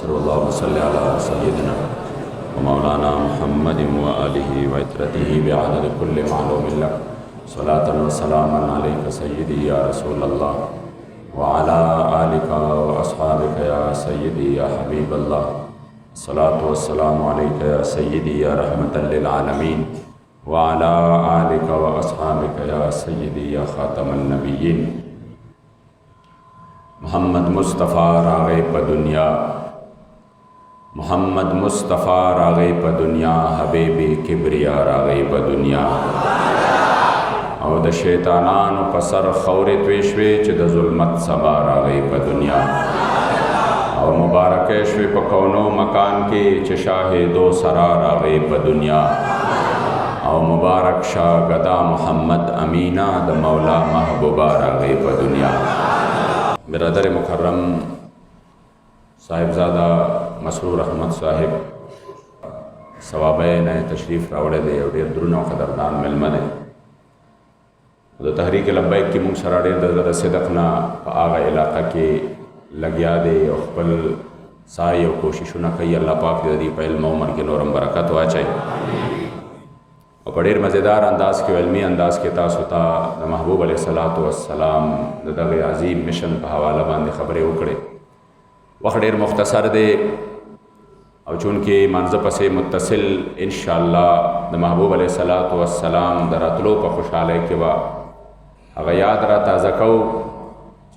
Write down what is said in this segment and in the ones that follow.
सल्लल्लाहु अलैहि सय्यिदना व मौलाना मुहम्मदिन व आलिहि व इत्रतिहि बिअदद कुल्लि मालूमिन लक सलातन व सलामन अलैका सय्यदी या रसूलल्लाह व अला आलिका व अस्हाबिका या सय्यदी या हबीबल्लाह सलातु व सलामु अलैका या सय्यदी या रहमतल लिल आलमीन व अला आलिका व अस्हाबिका या सय्यदी या खातमन नबिय्यीन। मोहम्मद मुस्तफ़ा राग़े प दुनिया, मोहम्मद मुस्तफ़ा राग़े प दुनिया, हबीबी किबरिया राग़े प दुनिया। और द शैतानान पसर खौरे त्वेशवे च द ज़ुल्मत सबा राग़े प दुनिया। और मुबारकेशवे प कौनो मकान के च शाहे दो सरा राग़े प दुनिया। और मुबारक शाह गदा मोहम्मद अमीना द मौला महबूबा राग़े प दुनिया। बिरादर मुकर्रम साहिबजादा मसरूर अहमद साहिब सवाबे ने तशरीफ़ रावड़े दे और ढेर द्रुनो क़दरदान मिलमा दे तो तहरीक लब्बैक की मुँह सरा ढेर दर्द सिदकना आगा इलाक़ा के लगिया दे और खपल साई और कोशिशों न कई अल्लाह पाक दे दी पहल उमर के नूरम बरकत हुआ चाहिए और बड़े मज़ेदार अंदाज़ के इल्मी अंदाज़ के तासुता महबूब अलैहिस्सलातु वस्सलाम दगे अजीम मिशन का हवाला बांधे ख़बरें उकड़े वक़्त ढेर मुख्तसर दे और चूँकि मंज़ब से मुत्तसिल इंशाअल्लाह द महबूब अलैहिस्सलातु वस्सलाम दरतलो पर खुशहाले के बा अगर याद रहा ताज़ा कहो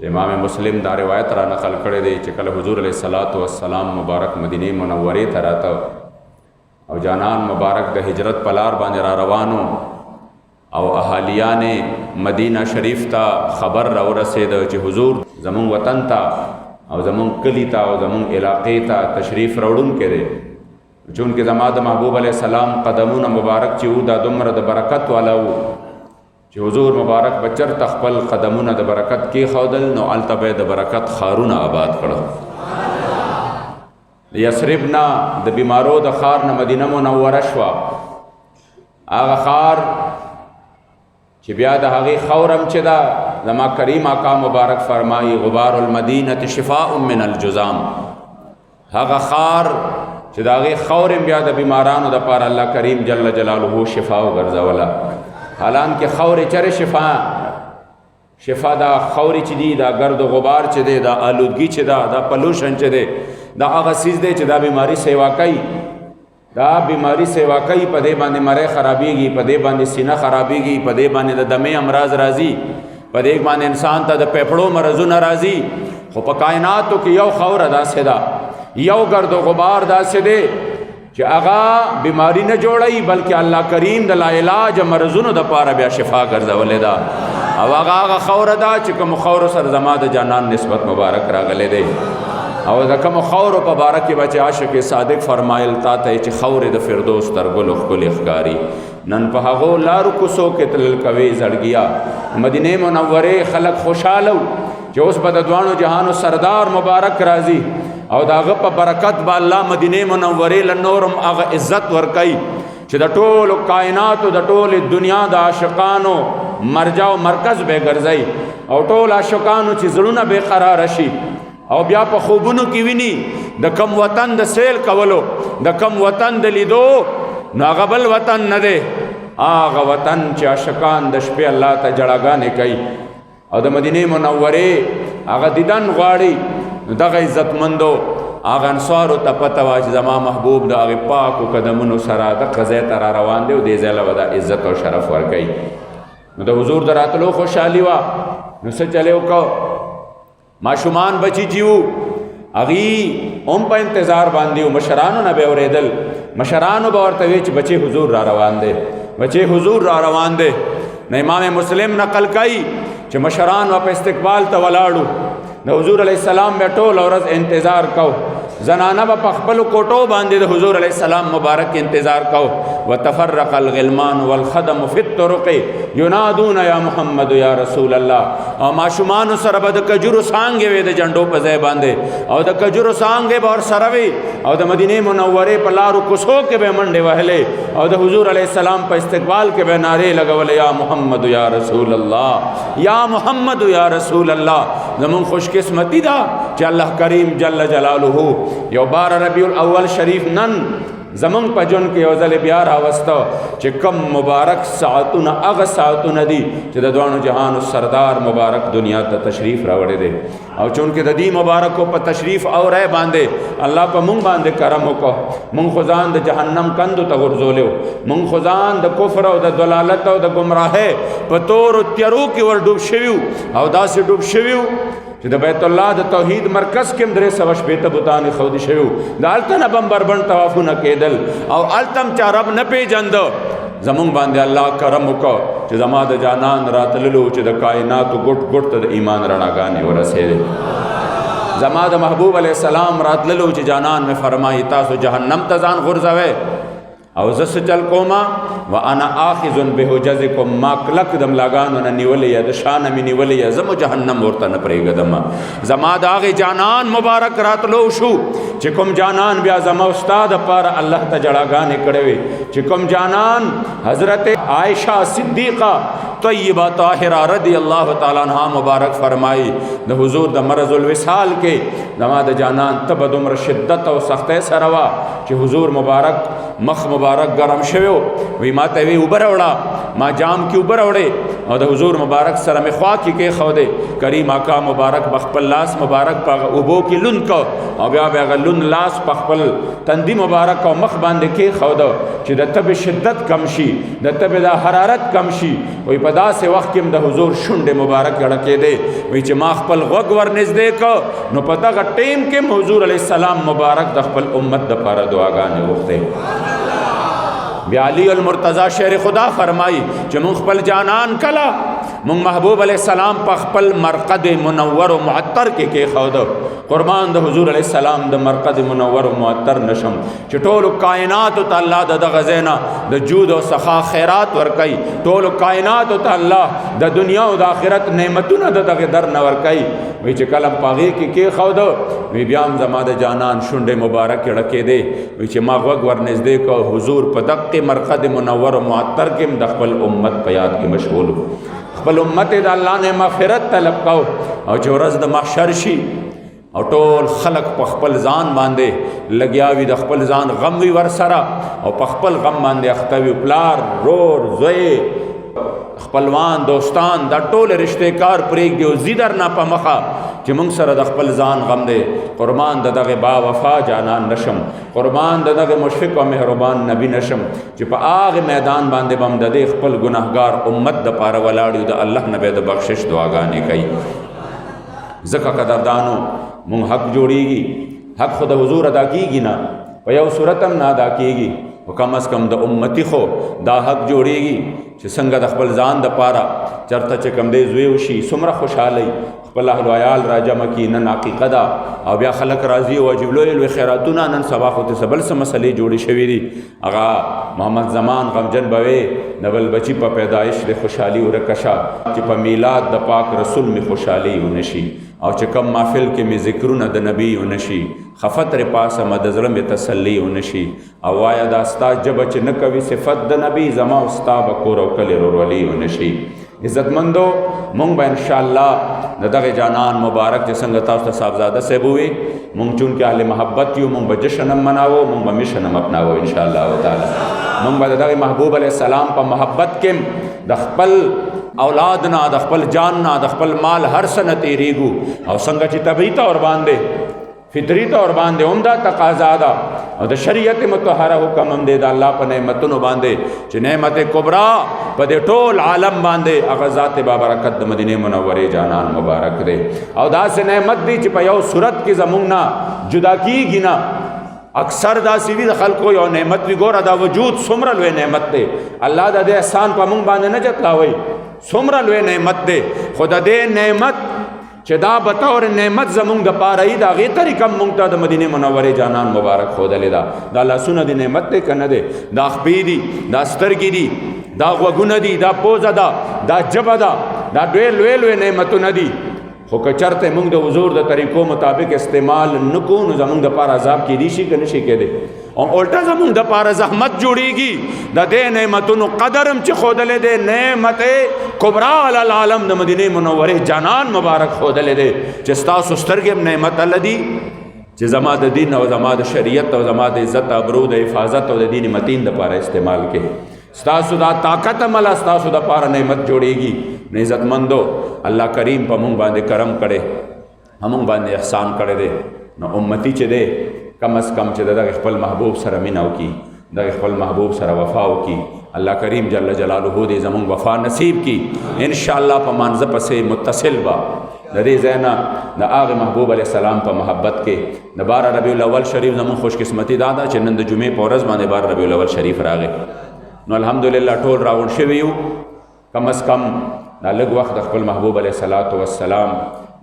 इमाम मुस्लिम दा रिवायत रा नकल करे दे चिकल हुजूर अलैहिस्सलातु वस्सलाम मुबारक मदीने मुनव्वरे तरता और जानान मुबारक द हिजरत पलार बाने रवानो और अहालिया ने मदीना शरीफ ता ख़बर रो रसेद कि हुजूर ज़मून वतन ता और ज़मून कली ता और ज़मून इलाक़े ता तशरीफ़ रौड़न के दे चूँकि ज़माद महबूब अलैहिस्सलाम कदमून मुबारक चिऊदा दुमर द बरकत वाला कि हुजूर मुबारक बचर तखपल कदमून द बरकत के खौदल नो अलतबे द बरकत खारून आबाद करो यसरिबना द बीमारो द खार न मदीना मुनव्वरा शवा आगा खार कि ब्या द हगी खौरम चिदा ज़मा करीम आका मुबारक फरमाई गुबारुल मदीनत शिफाउम मिनल जुज़ाम हगा खार चिदागी खौरम ब्या द बीमारान द पार अल्लाह करीम जल्ल जलालुहु शिफाउ गर्ज़वला हालान के खौर चरे शिफा दा खौरी चिदी दा गर्द गुबार चिदे दा आलूदगी चिदा दा पलूशन चिदे दा आगा चीज़ दे चिदा बीमारी सेवा कई पदे बांधे मरे खराबीगी पदे बांधे सीना खराबीगी पदे बांधे द दमे अमराज राजी पदे बांधे इंसान ता द पेफड़ो मरजू न राजी हो प कायनात तो कि यौ खौर अदा सेदा यौ गर्द गुबार दा सेदे कि आगा बीमारी न जोड़ई बल्कि अल्लाह करीम द ला इलाज मरजुन द पारा ब्या शिफा गर्ज़वले दा अब आगा खौर अदा चिकम खौर सर जमा द जानान निस्बत मुबारक रागले दे और दकम खौर प बारक के बचे आशिक सादिक फरमाइल ताते च खौर द फिरदौस तरगुल खुल इख्कारी नन पहागो लारु कुसो के तल कवे जड़ गया मदीने मुनव्वरे खलक खुशालो जो उस बददवानो जहानो सरदार मुबारक राजी और दाग प बरकत बा अल्लाह मदीने मुनव्वरे लनोरम आग इज्जत वरकई च द टोल कायनात द टोल दुनिया द आशिकानो मरजाओ मरकज बे गर्जई और टोल आशिकानो च ज़ुलुना बेकरार रशी और ब्या प खूबुनु की विनी द कम वतन द सेल कवलो द कम वतन द लिदो नागबल वतन न दे आगा वतन च आशिकान दशपे अल्लाह ता जड़ागाने कई और द मदीने मुनव्वरे आगा दिदन गाड़ी दगा इज़्ज़तमंदो आगा अंसार ता पतवाज ज़मा महबूब द आगे पाक कदमुन सरा द क़ज़े तरा रवान दे दे ज़ैला वदा इज़्ज़त और शरफ वर गई द हुजूर द रातलो खुशहाली वा नुसे चले को माशुमान बची जीव अगी ओम पर इंतज़ार बांधियो मशरानो न बेवरेदल मशरानो बावर तवेच बचे हुजूर रा रवान दे बचे हुजूर रा रवान दे न इमाम मुस्लिम नकल कई च मशरान व पे इस्तकबाल तवलाड़ू न हुजूर अलैहिस्सलाम बैठो लौरस इंतज़ार कहो जनाना व पखपल कोटो बांधे हुजूर अलैहिस्सलाम मुबारक के इंतज़ार कहो वतफर्रक़ अलग़िलमान वलख़दम फ़ित्तुरुक़ युनादून या मुहम्मद या रसूल अल्लाह। और माशुमान सर बद कजुर सांगे वे द झंडो पे ज़े बांधे और द कजुर सांगे और सरवे और द मदीने मुनव्वरे पर लारू कुसो के बे मंडे वहले और द हुजूर अलैहिस्सलाम पर इस्तक़बाल के बे नारे लगवले या मुहम्मद या रसूल अल्लाह, या मुहम्मद या रसूल अल्लाह। ज़मून खुशकिस्मती दा कि अल्लाह करीम जल्ल जलालुहु यो 12 रबीउल अव्वल शरीफ नन ज़मून पजुन के ओज़ल ब्यार अवस्था चे कम मुबारक सातुन अग सातुन दी चे दवानु जहान सरदार मुबारक दुनिया त तशरीफ़ रावड़े दे और चुन के ददी मुबारक को पर तशरीफ़ और है बांधे अल्लाह पर मुंग बांधे करम को मुंग खुजान द जहन्नम कंदु तगुरजोले मुंग खुजान द कुफ्र द दलालत द गुमराहे पतोर त्यरू की वर डूब शिव्यू और दा से डूब शिव्यू द बैतुल्लाह द तौहीद मरकज़ के दरे सवश बेत बुतान खौद शयू द अलतन बंबर बन तवाफु न केदल और अलतम चा रब न पे जंद ज़मून बांधे अल्लाह करम को च जमा द जानान रात ललू च द कायनात गुट गुट द ईमान रणा गाने और से जमा द महबूब अलैहिस्सलाम रात ललू च जानान में फरमाई तासु जहन्नम तजान गुरज़वे और जस चल कोमा व अना आखिज़ुन बेहुजज़िकुम माकलक दम लगान न निवलिया द शान में निवलिया जम जहन्नम औरता न परेगा दमा जमा दागे जानान मुबारक रात लो शू चिकुम जानान ब्या जमा उस्ताद पर अल्लाह त जड़ा गाने कड़वे चिकुम जानान हज़रत आयशा सिद्दीक़ा तय्यबा ताहिरा रदी अल्लाह ताला अन्हा मुबारक फरमाई द हुजूर द मरज़ुल विसाल के दमाद जानान तब उम्र शिद्दत और सख्त सरवा कि हुजूर मुबारक मख मुबारक गरम शव्यो वही माते वे उबर उड़ा माँ जाम की उबर उड़े और द हुजूर मुबारक सर में ख्वा की के खौदे करीम आका मुबारक बखपल लास मुबारक पग उबो की लुन को और ब्या ब्या लुन लास पखपल तंदी मुबारक को मख बांधे के खौदो कि दत्तब शिद्दत कमशी दत्तब दा हरारत कमशी वही पदा से वक्त किम द हुजूर शुंडे मुबारक गड़के दे वही च माखपल गवर नजदे को नो पता का टेम के हुजूर अलैहिस्सलाम मुबारक दखपल उम्मत द पारा दुआ गाने वक्ते ब्याली अल मुर्तज़ा शेर खुदा फरमाई च मुखपल जानान कला मुंग महबूब अलैहिस्सलाम पखपल मरकद मुनव्वर व मुअत्तर के खौद कुर्बान द हुजूर अलैहिस्सलाम द मरकद मुनव्वर व मुअत्तर नशम चटोल कायनात त अल्लाह द गज़ेना द जूद व सखा खैरात वरकई टोल कायनात त अल्लाह द दुनिया व द आखिरत नेमतुन द दर न वरकई वी च कलम पागे के खौद वी ब्याम जमा द जानान शुंडे मुबारक रखे दे वी च मागवग वर नजदे को हुजूर पदक के मरकद मुनव्वर व मुअत्तर के दखबल उम्मत पयाद की मशगूल खपल उम्मत द अल्लाह ने मग़फ़िरत तलब को और जो रज़ द महशरशी और टोल खलक पखपल जान बांधे लग्या वी दखपल जान गम वी वरसरा और पखपल गम बांधे अख्तवी प्लार रोर ज़ोए खपलवान दोस्तान द टोल रिश्तेकार प्रेग दियो जिदर ना पमखा कि मुंग सर दखपल जान गम दे कुर्बान ददगे बा वफा जानान नशम कुर्बान ददगे मुशफ़िक़ व मेहरबान नबी नशम कि आग मैदान बांधे बम ददे खपल गुनाहगार उम्मत द पारा वलाड़ी द अल्लाह नबे द बख्शिश दुआ गाने कई ज़का कदरदानो मुंग हक जोड़ेगी हक खुद हुजूर अदा कीगी ना वया सूरतम ना अदा कीगी कम अज़ कम द उम्मती खो दा हक जोड़ेगी कि संगत अखबल जान द पारा चरता चकम दे जुएशी सुमरा खुशहाली खपल अहल राजा मकी नन आक़िक़दा और ब्या खलक राजी व जिबलो खैरातुना नन सबा होते सबल से मसले जोड़ी शवीरी अगा मोहम्मद जमान गमजन बवे नबल बची प पैदाइश दे खुशहाली और कशा कि प मीलाद द पाक रसूल में खुशहाली उनशी और चकम माफिल के में ज़िक्रुन द नबी उनशी खफत रे पास मदज़ल में तसल्ली उनशी अवाया दास्ता जब च न कवि सिफत द नबी जमा उस्ता बकोर कल रोली उनशी इज़्ज़तमंदो मुंग इंशाअल्लाह ददगे जानान मुबारक जे संगता उस्ता साहबजादा से बुए मुंग चुन के अहले महब्बत यू मुंग जश्नम मनावो मुंग मिशनम अपनावो इंशाअल्लाह ताला मुंग ददगे महबूब अलैहिस्सलाम पर महब्बत के दखपल औलाद ना दखपल जान ना दखपल माल हर सन तेरीगू और संगची तबीता और बांधे फितरी तौर बांधे उमदा तकाजादा और शरीयत मुतहरा हुक्म दे अल्लाह पर नेमतुन बांधे च नेमत कुबरा पदे टोल आलम बांधे अगज़ात बाबरकत मदीने मुनव्वरे जानान मुबारक दे और दा से नेमत दी च पयो सूरत की जमुना जुदा की गिना अक्सर दा सीवी दखल को यो नेमत भी गोरा दा वजूद सुमरल वे नेमत दे अल्लाह दा दे एहसान पर मुंग बांधे न जतला वही सुमरल वे नेमत दे खुदा दे नेमत چې دا بطور نعمت زمونږ دپاره یي د هغې طریقه مونږ ته د مدینې منورې جانان مبارک ښودلې ده. دا لاسونه د نعمت دی که نه دی؟ دا خپې دي، دا سترګې دي، دا غوږونه دي، دا پوزه ده، دا ژبه ده، دا ډېر لوی لوی نعمتونه دي. خو که چرته مونږ د حضور د طریقو مطابق استعمال نه کوو نو زمونږ دپاره عذاب کیدی شي که نه شي کیدی؟ او الټا زمونږ دپاره زحمت جوړیږي د دې نعمتونو قدر هم چې ښودلی دی، نعمت کبرا علی العالم د مدینې منورې جانان مبارک ښودلی دی چې ستاسو سترګې هم نعمت الله دي چې زما د دین او زما د شریعت او زما د عزت ابرو د حفاظت او د دین متین دپاره استعمال کې. ستاسو دا طاقت هم الله ستاسو دپاره نعمت جوړیږي. نو عزتمندو الله کریم په مونږ باندې کرم کړی، همونږ باندې احسان کړی دی. نو امتی چې دی کم از کم چې دغه خپل محبوب سره مینه وکړي، دغه خپل محبوب سره وفا وکړي. الله کریم جل جلاله دې زمونږ وفا نصیب کړي. انشاءالله په مانځه پسې متصل به د دې ځای نه د هغه محبوب علیه السلام په محبت کې د 12 ربیع الاول شریف زمونږ خوش قسمتي دا ده چې نن د جمعې په ورځ باندې 12 ربیع الاول شریف راغی. نو الحمدلله ټول راغونډ شوي یو. کم از کم دا لږ وخت د خپل محبوب علیه السلام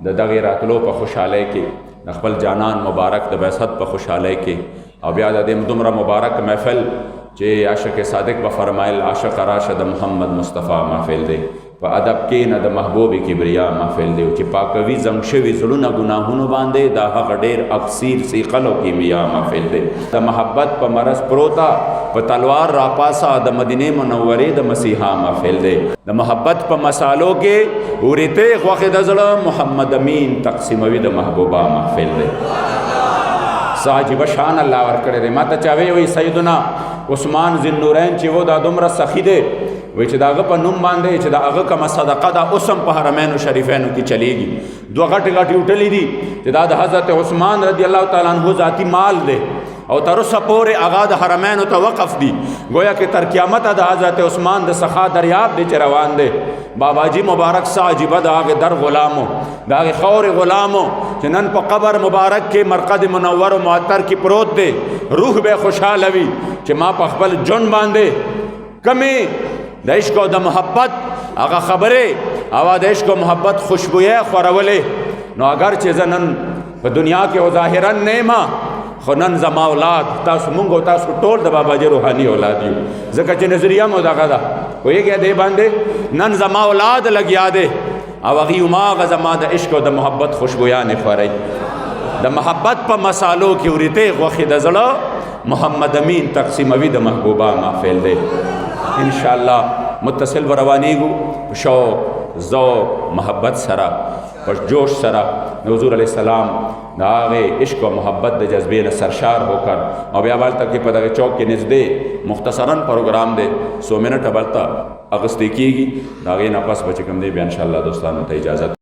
د دغې راتلو په خوشحالۍ کې، د خپل جانان مبارک د بعثت په خوشحالۍ کې، او بیا د دې دومره مبارک محفل چې عاشق صادق به فرمایل عاشق راشه د محمد مصطفی محفل دی، په ادب کې نه د محبوب کبریا محفل دی چې پاکوي زنګ شوي زړونه ګناهونو باندې دا هغه ډېر اکسیر سیقل او کیمیا محفل دی. د محبت په مرض پروتا په تلوار راپاسا د مدینې منورې د مسیحا محفل دی. د محبت په مسالو کې ورته غوښې د زړه محمد امین تقسیموي د محبوبا محفل دی. عجیب شان الله ورکړی دی. ما ته چا وی سیدنا عثمان ذوالنورین چې و دا دومره سخي دی، وی چې د هغه په نوم باندې چې د هغه کومه صدقه ده اوس هم په حرمینو شریفینو کې چلیږي. 2 غټې غټې هوټلې دي چې دا د حضرت عثمان رضی الله تعالی عنہ ذاتی مال دی او تر اوسه پورې هغه د حرمینو ته وقف دي. گویا کې تر قیامته د حضرت عثمان د سخا دریاب دی چې روان دی. بابا جی مبارک سا عجیبه د هغې در غلامو، د هغې خور غلامو چې نن په قبر مبارک کې مرقد منور و معطر کې پروت دی. روح به خوشحاله وي چې ما په خپل جون باندې کمې د عشق او د محبت هغه خبرې او د عشق او محبت خوشبویه خورولې. نو اگر چې زه نن په دنیا کې او ظاهرا نه یم، خو نن زما اولاد تاسو مونږ او تاسو ټول د بابا جی روحاني اولاد یو، ځکه چې نظریه مو دغه ده پوهېږئ دې باندې. نن زما اولاد لګیا دی او هغې هماغه زما د عشق او د محبت خوشبویانې خورئ. د محبت په مسالو کې ورته غوښې د زړه محمد امین تقسیموي د محبوبا محفل دی. انشاءالله متصل روانیږو په شوق ذوق محبت سره په جوش سره د حضور علیه السلام د هغې عشق او محبت د جذبې نه سرشار هوکر. او بیا هلته کې په دغه چوک کې نږدې مختصراً پروګرام دی 100 منټه هلته اخیستې کېږي. د هغې نه پس به چې کوم دی بیا انشاءالله دوستانو ته اجازت